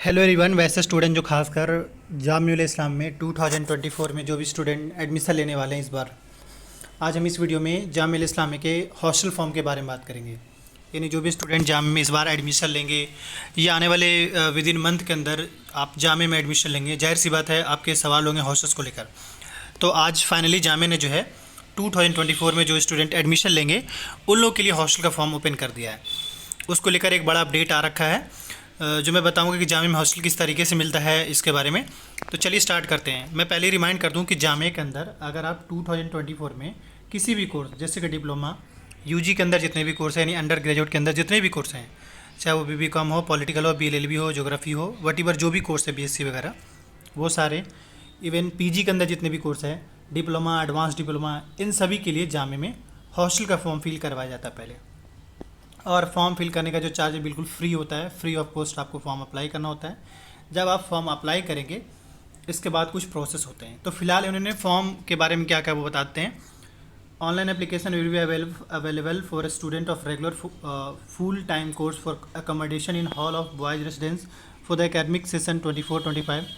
Hello everyone. वैसे student जो खासकर जामिउल इस्लाम में 2024 में जो भी स्टूडेंट एडमिशन लेने वाले हैं इस बार, आज हम इस वीडियो में जामिउल इस्लाम के हॉस्टल फॉर्म के बारे में बात करेंगे। यानी जो भी स्टूडेंट जाम में इस बार एडमिशन लेंगे या आने वाले विद इन मंथ के अंदर आप जामे में एडमिशन लेंगे, जाहिर सी बात है आपके सवाल होंगे हॉस्टल्स को लेकर। तो आज फाइनली जामे ने जो है 2024 में जो स्टूडेंट एडमिशन लेंगे उन लोगों के लिए हॉस्टल का फॉर्म ओपन कर दिया है। उसको लेकर एक बड़ा अपडेट आ रखा है जो मैं बताऊंगा कि जामे में हॉस्टल किस तरीके से मिलता है इसके बारे में। तो चलिए स्टार्ट करते हैं। मैं पहले ही रिमाइंड कर दूं कि जामे के अंदर अगर आप 2024 में किसी भी कोर्स जैसे कि डिप्लोमा, यूजी के अंदर जितने भी कोर्स हैं, यानी अंडर ग्रेजुएट के अंदर जितने भी कोर्स हैं, चाहे वो बीबीकॉम हो, पॉलिटिकल हो, बीएलएलबी हो, ज्योग्राफी हो, वटीवर जो भी कोर्स है, बीएससी वगैरह, वो सारे, इवन पीजी के अंदर जितने भी कोर्स हैं, डिप्लोमा, एडवांस डिप्लोमा, इन सभी के लिए जामे में हॉस्टल का फॉर्म फिल करवाया जाता है पहले। और फॉर्म फिल करने का जो चार्ज है बिल्कुल फ्री होता है, फ्री ऑफ कॉस्ट आपको फॉर्म अप्लाई करना होता है। जब आप फॉर्म अप्लाई करेंगे इसके बाद कुछ प्रोसेस होते हैं। तो फिलहाल उन्होंने फॉर्म के बारे में क्या क्या वो बताते हैं। Online application will be available for a student of regular full time course for accommodation in hall of boys residence for the academic session 24-25।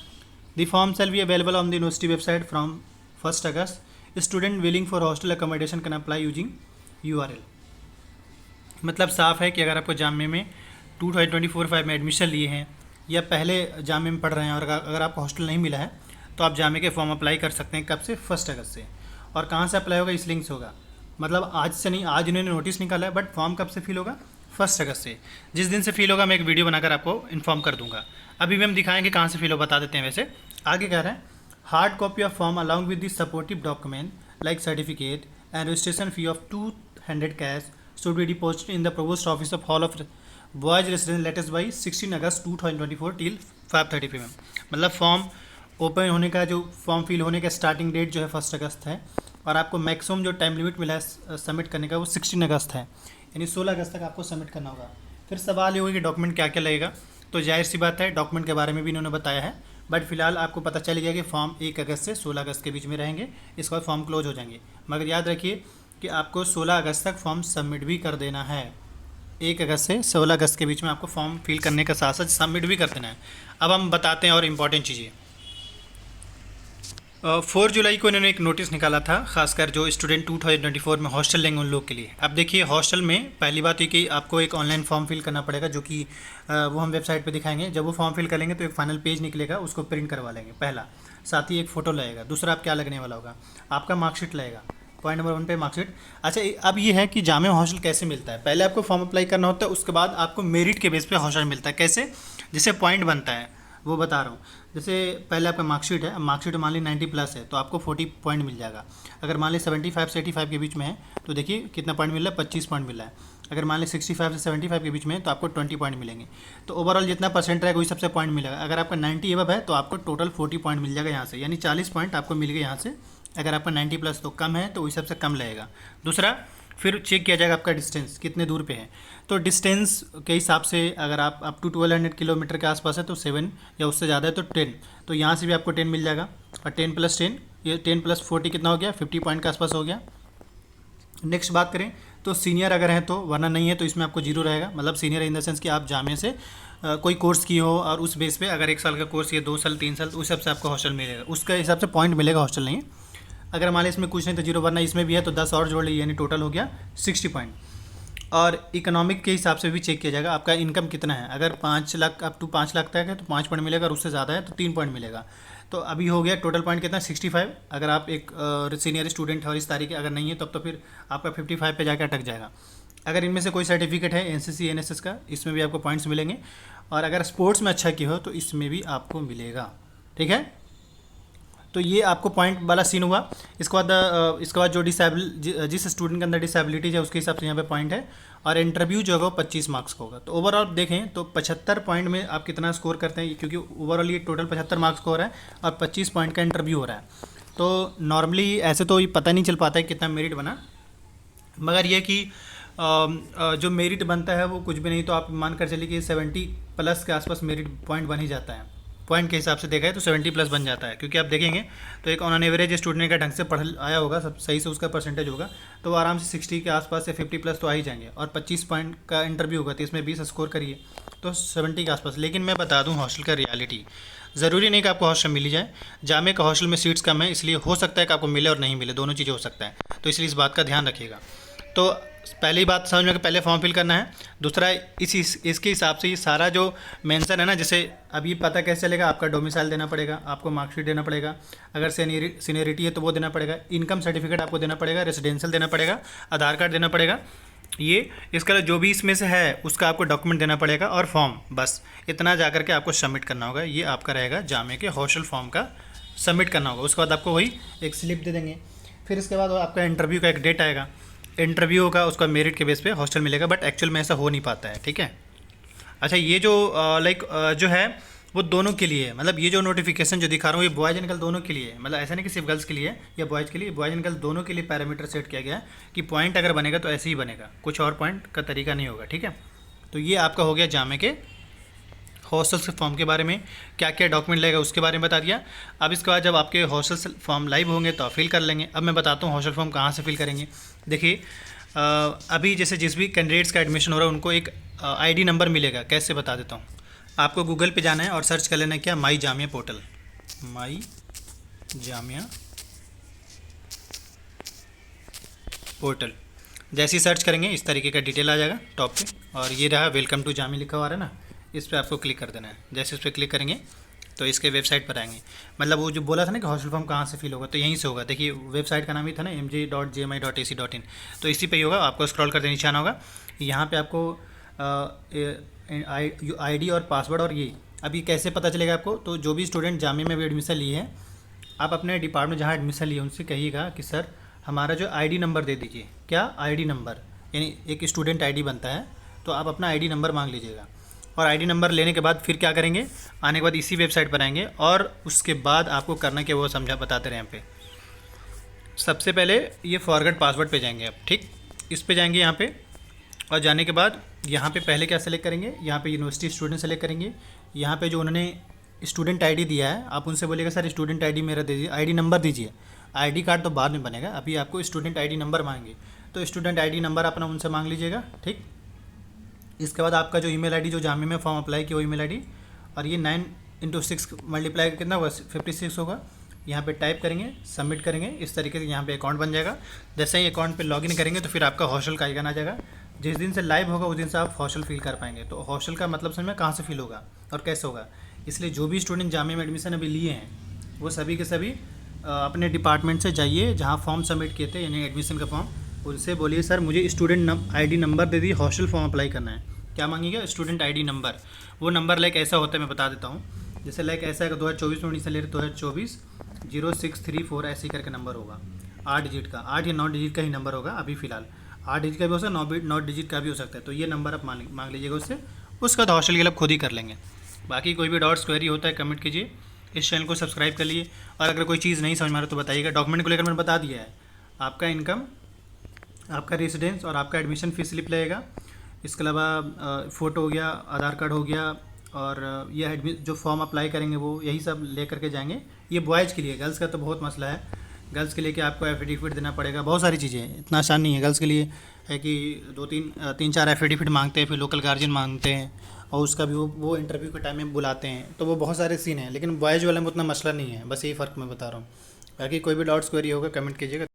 The form shall be available on the university website from 1 August. Student willing for hostel accommodation can apply using URL। मतलब साफ है कि अगर आपको जामे में 2024-25 में admission लिए हैं या पहले जामे में पढ़ रहे हैं और अगर आपको हॉस्टल नहीं मिला है तो आप जामे के फॉर्म अप्लाई कर सकते हैं। कब से? 1 अगस्त से। और कहाँ से अप्लाई होगा? इस लिंक से होगा। मतलब आज से नहीं, आज इन्होंने नोटिस निकाला है, बट फॉर्म कब से फिल होगा? 1 अगस्त से। जिस दिन से फिल होगा मैं एक वीडियो बनाकर आपको इन्फॉर्म कर दूंगा। अभी भी हम दिखाएंगे कहाँ से फिल हो, बता देते हैं। वैसे आगे कह रहे हैं hard copy of form along with the supportive document like certificate and registration fee of 200 cash should be deposited in the provost office of hall of boys residence latest by 16 August 2024 till 5:30 PM। मतलब form open होने का, जो form fill होने का starting date जो है 1 अगस्त है, और आपको मैक्सिमम जो टाइम लिमिट मिला है सबमिट करने का वो 16 अगस्त है, यानी 16 अगस्त तक आपको सबमिट करना होगा। फिर सवाल ये होगा कि डॉक्यूमेंट क्या क्या लगेगा। तो जाहिर सी बात है डॉक्यूमेंट के बारे में भी इन्होंने बताया है, बट फिलहाल आपको पता चल गया कि फॉर्म 1 अगस्त से 16 अगस्त के बीच में रहेंगे, इसके बाद फॉर्म क्लोज हो जाएंगे। मगर याद रखिए कि आपको 16 अगस्त तक फॉर्म सबमिट भी कर देना है। 1 अगस्त से 16 अगस्त के बीच में आपको फॉर्म फिल करने का साथ साथ सबमिट भी कर देना है। अब हम बताते हैं और इम्पॉर्टेंट चीज़ें। 4 जुलाई को इन्होंने एक नोटिस निकाला था, खासकर जो स्टूडेंट 2024 में हॉस्टल लेंगे उन लोग के लिए। अब देखिए हॉस्टल में पहली बात ये कि आपको एक ऑनलाइन फॉर्म फिल करना पड़ेगा, जो कि वो हम वेबसाइट पे दिखाएंगे। जब वो फॉर्म फिल कर लेंगे तो एक फाइनल पेज निकलेगा, उसको प्रिंट करवा लेंगे पहला। साथ ही एक फ़ोटो लगेगा। दूसरा आप क्या लगने वाला होगा, आपका मार्कशीट लगेगा। पॉइंट नंबर 1 पे मार्कशीट। अच्छा, अब ये है कि जामे हॉस्टल कैसे मिलता है। पहले आपको फॉर्म अप्लाई करना होता है, उसके बाद आपको मेरिट के बेस पे हॉस्टल मिलता है। कैसे? जैसे पॉइंट बनता है वो बता रहा हूँ। जैसे पहले आपका मार्कशीट है, मार्कशीट मान ली 90+ है तो आपको 40 पॉइंट मिल जाएगा। अगर मान ली 75 से 85 के बीच में है तो देखिए कितना पॉइंट मिल रहा है, 25 पॉइंट मिल रहा है। अगर मान ली 65 से 75 के बीच में है तो आपको 20 पॉइंट मिलेंगे। तो ओवरऑल जितना परसेंट रहेगा वही सबसे पॉइंट मिलेगा। अगर आपका 90 एबव है तो आपको टोटल 40 पॉइंट मिल जाएगा यहाँ से, यानी 40 पॉइंट आपको मिल गए यहाँ से। अगर आपका 90+ तो कम है तो वही सबसे कम लगेगा। दूसरा, फिर चेक किया जाएगा आपका डिस्टेंस कितने दूर पे है। तो डिस्टेंस के हिसाब से अगर आप अप टू 1200 किलोमीटर के आसपास है तो 7, या उससे ज़्यादा है तो 10। तो यहाँ से भी आपको 10 मिल जाएगा। और 10+10, ये 10+40 कितना हो गया? 50 पॉइंट के आसपास हो गया। नेक्स्ट बात करें तो सीनियर अगर है तो, वरना नहीं है तो इसमें आपको 0 रहेगा। मतलब सीनियर इन द सेंस कि आप जामे से कोई कोर्स की हो और उस बेस पे अगर 1 साल का कोर्स या 2 साल 3 साल, तो उस हिसाब से आपको हॉस्टल मिलेगा, उसके हिसाब से पॉइंट मिलेगा, हॉस्टल नहीं। अगर मान लें इसमें कुछ नहीं तो 0, वरना इसमें भी है तो 10 और जोड़ लीजिए, यानी टोटल हो गया 60 पॉइंट। और इकोनॉमिक के हिसाब से भी चेक किया जाएगा आपका इनकम कितना है। अगर 5 लाख अप टू 5 लाख तक है तो 5 पॉइंट मिलेगा, और उससे ज़्यादा है तो 3 पॉइंट मिलेगा। तो अभी हो गया टोटल पॉइंट कितना? 65। अगर आप एक सीनियर स्टूडेंट है और इस तारीख अगर नहीं है तब तो फिर आपका 55 पे जाकर अटक जाएगा। अगर इनमें से कोई सर्टिफिकेट है एनसीसी एनएसएस का, इसमें भी आपको पॉइंट्स मिलेंगे। और अगर स्पोर्ट्स में अच्छा किया हो तो इसमें भी आपको मिलेगा। ठीक है, तो ये आपको पॉइंट वाला सीन हुआ। इसके बाद जो जिस स्टूडेंट के अंदर डिसेबिलिटीज है उसके हिसाब से यहाँ पे पॉइंट है। और इंटरव्यू जो होगा 25 मार्क्स का होगा। तो ओवरऑल देखें तो 75 पॉइंट में आप कितना स्कोर करते हैं, क्योंकि ओवरऑल ये टोटल 75 मार्क्स का हो रहा है और 25 पॉइंट का इंटरव्यू हो रहा है। तो नॉर्मली ऐसे तो ये पता नहीं चल पाता है कितना मेरिट बना, मगर ये कि जो मेरिट बनता है वो कुछ भी नहीं, तो आप मान कर चलिए कि 70+ के आसपास मेरिट पॉइंट बन ही जाता है। पॉइंट के हिसाब से देखा है तो 70 प्लस बन जाता है, क्योंकि आप देखेंगे तो एक ऑन एन एवरेज स्टूडेंट का ढंग से पढ़ आया होगा, सब सही से उसका परसेंटेज होगा तो वो आराम से 60 के आसपास से 50 प्लस तो आ ही जाएंगे। और 25 पॉइंट का इंटरव्यू होगा तो इसमें 20 स्कोर करिए तो 70 के आसपास। लेकिन मैं बता दूं हॉस्टल का रियलिटी, ज़रूरी नहीं कि आपको हॉस्टल मिल ही जाए। जामे का हॉस्टल में सीट्स कम है, इसलिए हो सकता है कि आपको मिले और नहीं मिले, दोनों चीज़ें हो सकता है, तो इसलिए इस बात का ध्यान रखिएगा। तो पहली बात समझ में कि पहले फॉर्म फिल करना है। दूसरा, इसके हिसाब से ये सारा जो मेंशन है ना, जैसे अब ये पता कैसे चलेगा, आपका डोमिसाइल देना पड़ेगा, आपको मार्कशीट देना पड़ेगा, अगर सीनियरिटी है तो वो देना पड़ेगा, इनकम सर्टिफिकेट आपको देना पड़ेगा, रेजिडेंशियल देना पड़ेगा, आधार कार्ड देना पड़ेगा, ये इसका जो भी इसमें से है उसका आपको डॉक्यूमेंट देना पड़ेगा और फॉर्म, बस इतना जा करके आपको सबमिट करना होगा। ये आपका रहेगा जामे के हॉस्टल फॉर्म का सबमिट करना होगा। उसके बाद आपको वही एक स्लिप दे देंगे। फिर इसके बाद आपका इंटरव्यू का एक डेट आएगा, इंटरव्यू होगा, उसका मेरिट के बेस पे हॉस्टल मिलेगा, बट एक्चुअल में ऐसा हो नहीं पाता है, ठीक है। अच्छा, ये जो जो है वो दोनों के लिए है, मतलब ये जो नोटिफिकेशन जो दिखा रहा हूँ ये बॉयज़ एंड गर्ल दोनों के लिए है, मतलब ऐसा नहीं कि सिर्फ गर्ल्स के लिए या बॉयज़ के लिए, बॉयज़ एंड गर्ल दोनों के लिए पैरामीटर सेट किया गया है कि पॉइंट अगर बनेगा तो ऐसे ही बनेगा, कुछ और पॉइंट का तरीका नहीं होगा, ठीक है। तो ये आपका हो गया जामे के हॉस्टल से फॉर्म के बारे में, क्या क्या डॉक्यूमेंट लगेगा उसके बारे में बता दिया। अब इसके बाद जब आपके हॉस्टल से फॉर्म लाइव होंगे तो आप फिल कर लेंगे। अब मैं बताता हूँ हॉस्टल फॉर्म कहाँ से फिल करेंगे। देखिए, अभी जैसे जिस भी कैंडिडेट्स का एडमिशन हो रहा है उनको एक आईडी नंबर मिलेगा, कैसे बता देता हूँ। आपको गूगल पे जाना है और सर्च कर लेना है क्या, माई जामिया पोर्टल, माई जामिया पोर्टल। जैसे ही सर्च करेंगे इस तरीके का डिटेल आ जाएगा टॉप पे, और ये रहा वेलकम टू जामिया लिखा हुआ है ना, इस पर आपको क्लिक कर देना है। जैसे इस पर क्लिक करेंगे तो इसके वेबसाइट पर आएंगे, मतलब वो जो बोला था ना कि हॉस्टल फॉर्म कहाँ से फिल होगा, तो यहीं से होगा। देखिए वेबसाइट का नाम ही था ना mj.jmi.ac.in, तो इसी पे ही होगा। आपको स्क्रॉल करते नीचे आना होगा, यहाँ पे आपको आईडी और पासवर्ड, और ये अभी कैसे पता चलेगा आपको, तो जो भी स्टूडेंट जामिया में भी एडमिशन लिए हैं, आप अपने डिपार्टमेंट जहाँ एडमिशन लिए उनसे कहिएगा कि सर हमारा जो आईडी नंबर दे दीजिए। क्या आईडी नंबर, यानी एक स्टूडेंट आईडी बनता है, तो आप अपना आईडी नंबर मांग लीजिएगा। और आईडी नंबर लेने के बाद फिर क्या करेंगे, आने के बाद इसी वेबसाइट पर आएंगे और उसके बाद आपको करना क्या वो समझा बताते रहे। यहाँ पे सबसे पहले ये फॉरगेट पासवर्ड पे जाएंगे आप, ठीक, इस पे जाएंगे यहाँ पे, और जाने के बाद यहाँ पे पहले क्या सेलेक्ट करेंगे, यहाँ पे यूनिवर्सिटी स्टूडेंट सेलेक्ट करेंगे। यहाँ पे जो उन्होंने स्टूडेंट आईडी दिया है आप उनसे बोलिएगा सर स्टूडेंट आईडी मेरा दीजिए, आईडी नंबर दीजिए। आईडी कार्ड तो बाद में बनेगा, अभी आपको स्टूडेंट आईडी नंबर मांगे, तो स्टूडेंट आईडी नंबर अपना उनसे मांग लीजिएगा, ठीक। इसके बाद आपका जो ईमेल आईडी जो जामिया में फॉर्म अप्लाई किया वो ईमेल आईडी, और ये 9 × 6 मल्टीप्लाई कितना होगा, 56 होगा। यहाँ पे टाइप करेंगे, सबमिट करेंगे, इस तरीके से यहाँ पे अकाउंट बन जाएगा। जैसे ही अकाउंट पे लॉगिन करेंगे तो फिर आपका हॉस्टल का आइकन आ जाएगा। जिस दिन से लाइव होगा उस दिन से आप हॉस्टल फिल कर पाएंगे। तो हॉस्टल का मतलब समझ में कहाँ से फिल होगा और कैसे होगा, इसलिए जो भी स्टूडेंट जामिया में एडमिशन अभी लिए हैं वो सभी के सभी अपने डिपार्टमेंट से जाइए जहाँ फॉर्म सबमिट किए थे, यानी एडमिशन का फॉर्म, उनसे बोलिए सर मुझे स्टूडेंट आईडी नंबर दे दीजिए, हॉस्टल फॉर्म अप्लाई करना है। क्या मांगेगा, स्टूडेंट आईडी नंबर। वो नंबर लाइक ऐसा होता है, मैं बता देता हूँ, जैसे लाइक ऐसा है कि 2024 में एडमिशन ले रहे 2024 0634 ऐसे करके नंबर होगा, 8 डिजिट का, 8 या 9 डिजिट का ही नंबर होगा। अभी फ़िलहाल 8 डिजिट का भी हो सकता है, 9 डिजिट का भी हो सकता है। तो ये नंबर आप मांग लीजिएगा उससे, उसका तो हॉस्टल के लिए खुद ही कर लेंगे। बाकी कोई भी डाउट्स क्वेरी होता है कमेंट कीजिए, इस चैनल को सब्सक्राइब कर लिए, और अगर कोई चीज़ नहीं समझ में आ रहा तो बताइएगा। डॉक्यूमेंट को लेकर मैंने बता दिया है, आपका इनकम, आपका रेसिडेंस और आपका एडमिशन फीस स्लिप लगेगा। इसके अलावा फ़ोटो हो गया, आधार कार्ड हो गया, और यह जो फॉर्म अप्लाई करेंगे वो यही सब ले करके जाएंगे। ये बॉयज़ के लिए, गर्ल्स का तो बहुत मसला है। गर्ल्स के लिए कि आपको एफिडेविट देना पड़ेगा, बहुत सारी चीज़ें हैं, इतना आसान नहीं है। गर्ल्स के लिए है कि 2-3-4 एफिडेविट मांगते हैं, फिर लोकल गार्जियन मांगते हैं, और उसका भी वो इंटरव्यू के टाइम में बुलाते हैं, तो वो बहुत सारे सीन हैं। लेकिन बॉयज़ वाले में उतना मसला नहीं है, बस यही फ़र्क मैं बता रहा हूँ। बाकी कोई भी डाउट्स क्वेरी होगा कमेंट कीजिएगा।